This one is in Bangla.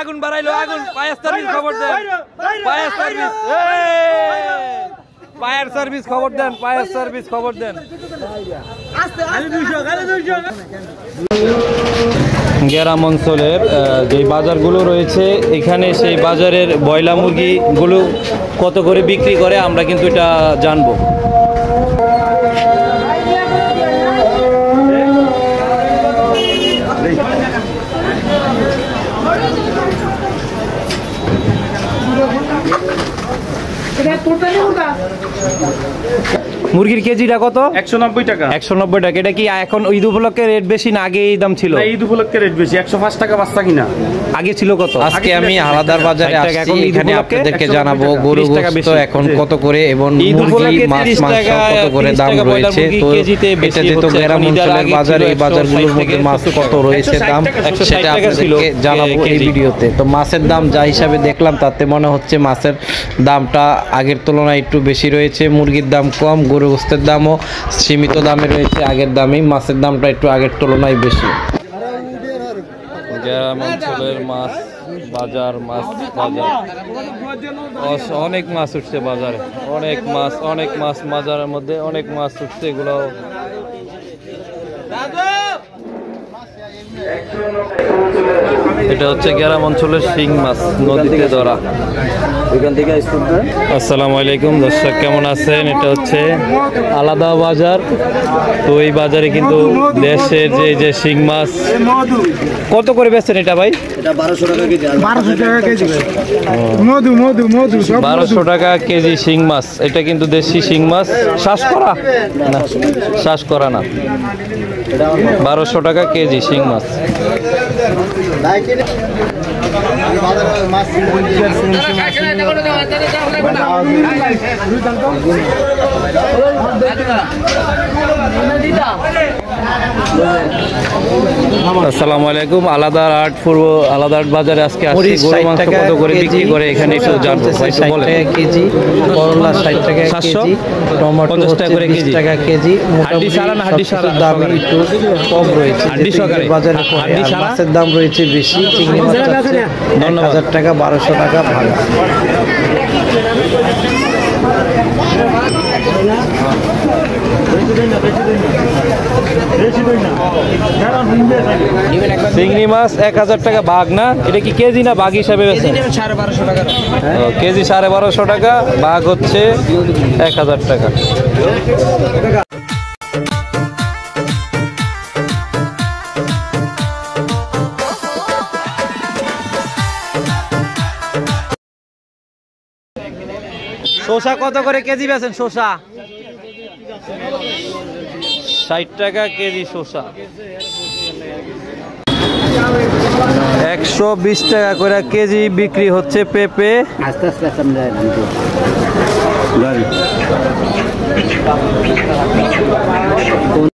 আগুন বাড়াইলো, আগুন। ফায়ার সার্ভিস খবর দেন, ফায়ার সার্ভিস, ফায়ার সার্ভিস খবর দেন, ফায়ার সার্ভিস খবর দেন। গ্রাম অঞ্চলের যে বাজারগুলো রয়েছে এখানে সেই বাজারের ব্রয়লার মুরগিগুলো কত করে বিক্রি করে আমরা কিন্তু এটা জানবো। মুরগির কেজিটা কত? 190 টাকা। 190 টাকা। এটা কি এখন ঈদ উপলক্ষে রেট বেশি না আগে এই দাম ছিল? ঈদ উপলক্ষে রেট বেশি, 105 টাকা বাচ্চা কিনা। আগে ছিল কত? আজকে আমি আলাদার বাজারে আসছি, এখানে আপনাদেরকে জানাবো গরু গোশত এখন কত করে এবং মুরগি মাছ মাংস কত করে দাম রয়েছে। তো এটা যেহেতু গ্রাম অঞ্চলের বাজার, এই বাজারগুলোর মধ্যে মাছ কত রয়েছে দাম সেটা আপনাদেরকে জানাবো এই ভিডিওতে। তো মাছের দাম যা হিসাবে দেখলাম তাতে মনে হচ্ছে মাছের দামটা আগের তুলনায় একটু বেশি রয়েছে, মুরগির দাম কম, গরু গোশতের দামও সীমিত দামে রয়েছে আগের দামেই, মাছের দামটা একটু আগের তুলনায় বেশি। গ্রাম অঞ্চলের মাছ বাজার, মাছ বাজার, অনেক মাছ উঠছে বাজারে, অনেক মাছ, অনেক মাছ বাজারের মধ্যে অনেক মাছ উঠছে। এগুলো এটা হচ্ছে গ্রাম অঞ্চলের শিং মাছ, নদীতে ধরা। আসসালামু আলাইকুম দর্শক, কেমন আছেন? এটা হচ্ছে আলাদা বাজার। তো এই বাজারে কিন্তু দেশের যে শিং মাছ কত করে বেচছেন এটা ভাই? 1200 টাকা কেজি শিং মাছ। এটা কিন্তু দেশি শিং মাছ, শ্বাস করা না, শ্বাস করা না। 1200 টাকা কেজি শিং মাছ। আসসালামু আলাইকুম। আলাদার হাট পূর্ব আলাদার হাট বাজারে আজকে আসছি। গরু মাংস কত করে বিক্রি করে এখানে একটু জানতে চাই। 60 টাকা কেজি, করলা 60 টাকা কেজি, টমেটো 50 টাকা করে কেজি, টাকা কেজি। হাড্ডি সারা না হাড্ডি সারা দাম একটু কম রয়েছে, হাড্ডি সহকারে বাজারে হাড্ডি সারা মাছের দাম রয়েছে বেশি। চিংড়ি মাছ 1000 টাকা, 1200 টাকা ভাড়া। চিংড়ি মাছ 1000 টাকা ভাগ না? এটা কি কেজি না ভাগ হিসাবে বেচেন? কেজি 1250 টাকা, ভাগ হচ্ছে 1000 টাকা। শসা কত করে কেজি বেচেন? শসা 60 টাকা কেজি শসা। 120 টাকা করে কেজি বিক্রি হচ্ছে পেঁপে। আস্তে আস্তে